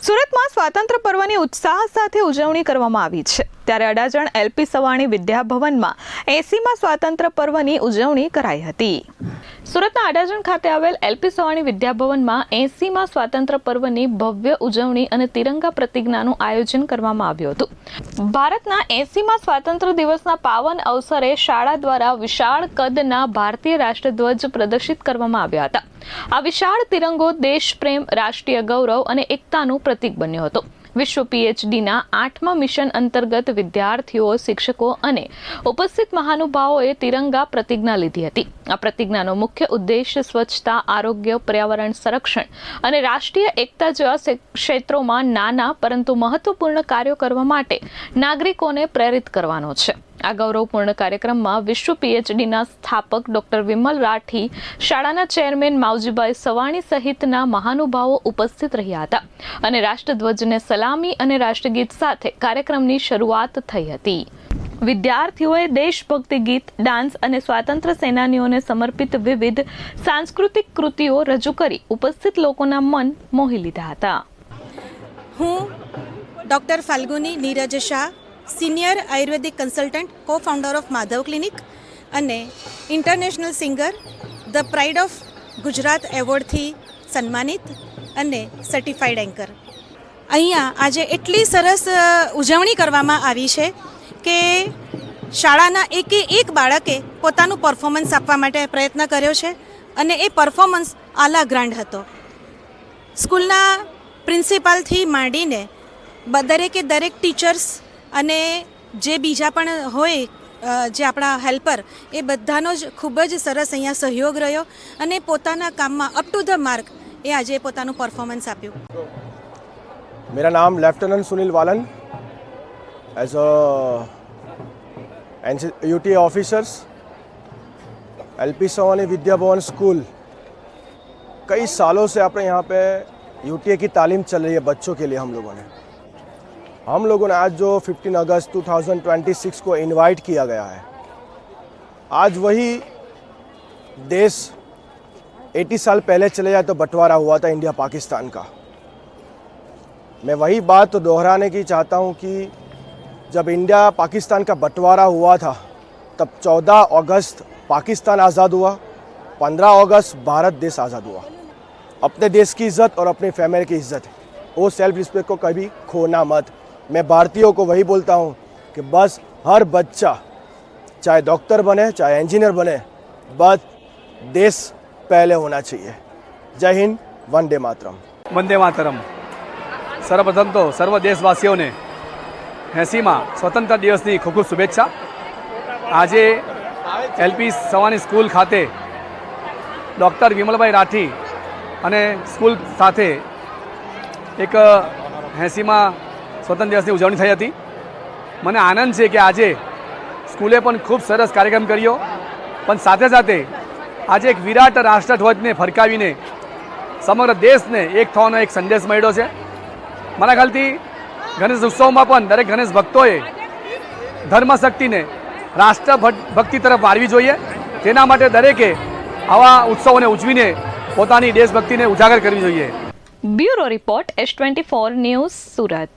સુરતમાં સ્વાતંત્ર્ય પર્વની ઉત્સાહ સાથે ઉજવણી કરવામાં આવી છે ત્યારે અડાજણ એલપી સવાણી વિદ્યાભવનમાં 80મા સ્વાતંત્ર્ય પર્વની ઉજવણી કરાઈ હતી। સુરતના અડાજણ ખાતે આવેલ એલપી સવાણી વિદ્યાભવનમાં 80મા સ્વાતંત્ર્ય પર્વની ભવ્ય ઉજવણી અને તિરંગા પ્રતિજ્ઞાનું આયોજન કરવામાં આવ્યું હતું। ભારતના 80મા સ્વાતંત્ર્ય દિવસના પાવન અવસરે શાળા દ્વારા વિશાળ કદના ભારતીય રાષ્ટ્રધ્વજ પ્રદર્શિત કરવામાં આવ્યા હતા। આ વિશાળ તિરંગો દેશ પ્રેમ, રાષ્ટ્રીય ગૌરવ અને એકતાનું પ્રતીક બન્યો હતો। વિશ્વ પીએચડીના 8મા મિશન અંતર્ગત વિદ્યાર્થીઓ, શિક્ષકો અને ઉપસ્થિત મહાનુભાવોએ તિરંગા પ્રતિજ્ઞા લીધી હતી। આ પ્રતિજ્ઞાનો મુખ્ય ઉદ્દેશ સ્વચ્છતા, આરોગ્ય, પર્યાવરણ સંરક્ષણ અને રાષ્ટ્રીય એકતા જેવા ક્ષેત્રોમાં નાના પરંતુ મહત્વપૂર્ણ કાર્યો કરવા માટે નાગરિકોને પ્રેરિત કરવાનો છે। આ ગૌરવપૂર્ણ કાર્યક્રમમાં વિશ્વ પીએચડીના સ્થાપક ડોક્ટર વિમલ રાઠી, શાળાના ચેરમેન માવજીભાઈ સવાણી સહિતના મહાનુભાવો ઉપસ્થિત રહ્યા હતા અને રાષ્ટ્રધ્વજને સલામી અને રાષ્ટ્રગીત સાથે કાર્યક્રમની શરૂઆત થઈ હતી। વિદ્યાર્થીઓએ દેશભક્તિ ગીત, ડાન્સ અને સ્વાતંત્ર્ય સેનાનીઓને સમર્પિત વિવિધ સાંસ્કૃતિક કૃતિઓ રજૂ કરી ઉપસ્થિત લોકોના મન મોહી લીધા હતા। હું doctor Falguni Neeraj Shah, senior Ayurvedic consultant, cofounder of Madhav clinic અને international singer, the pride of Gujarat એવોર્ડથી સન્માનિત અને સર્ટિફાઈડ એન્કર। અહીંયા આજે એટલી સરસ ઉજવણી કરવામાં આવી છે કે શાળાના એક બાળકે પોતાનું પરફોર્મન્સ આપવા માટે પ્રયત્ન કર્યો છે અને એ પરફોર્મન્સ આલા ગ્રાન્ડ હતો। સ્કૂલના પ્રિન્સિપાલથી માંડીને દરેકે દરેક ટીચર્સ અને જે બીજા પણ હોય જે આપણા હેલ્પર, એ બધાનો જ ખૂબ જ સરસ અહીંયા સહયોગ રહ્યો અને પોતાના કામમાં અપ ટુ ધ માર્ક એ આજે પોતાનું પરફોર્મન્સ આપ્યું। मेरा नाम lieutenant Sunil Walan as a UT officers LP Savani Vidya Bhavan school. कई सालों से अपने यहाँ पे यूटीए की तालीम चल रही है बच्चों के लिए। हम लोगों ने आज जो 15 अगस्त 2026 को इनवाइट किया गया है, आज वही देश 80 साल पहले चले जाए तो बंटवारा हुआ था इंडिया पाकिस्तान का। मैं वही बात दोहराने की चाहता हूँ कि जब इंडिया पाकिस्तान का बंटवारा हुआ था तब 14 अगस्त पाकिस्तान आज़ाद हुआ, 15 अगस्त भारत देश आज़ाद हुआ। अपने देश की इज़्ज़त और अपनी फैमिली की इज़्ज़त, वो सेल्फ रिस्पेक्ट को कभी खोना मत। मैं भारतीयों को वही बोलता हूँ कि बस हर बच्चा चाहे डॉक्टर बने, चाहे इंजीनियर बने, बस देश पहले होना चाहिए। जय हिंद, वंदे मातरम। वंदे मातरम। सर्वप्रथम तो सर्व देशवासीओने 80મા સ્વતંત્ર દિવસની ખૂબ ખૂબ શુભેચ્છા। આજે એલપી સવાણી સ્કૂલ ખાતે ડૉક્ટર વિમલભાઈ રાઠી અને સ્કૂલ સાથે એક 80મા સ્વતંત્ર દિવસની ઉજવણી થઈ હતી। મને આનંદ છે કે આજે સ્કૂલે પણ ખૂબ સરસ કાર્યક્રમ કર્યો, પણ સાથે સાથે આજે એક વિરાટ રાષ્ટ્રધ્વજને ફરકાવીને સમગ્ર દેશને એક થવાનો એક સંદેશ મળ્યો છે। મારા ખ્યાલથી ગણેશ ઉત્સવમાં પણ દરેક ગણેશ ભક્તોએ ધર્મશક્તિને રાષ્ટ્રભક્તિ તરફ વાળવી જોઈએ। તેના માટે દરેકે આવા ઉત્સવોને ઉજવીને પોતાની દેશભક્તિને ઉજાગર કરવી જોઈએ। Bureau report S24 news, Surat.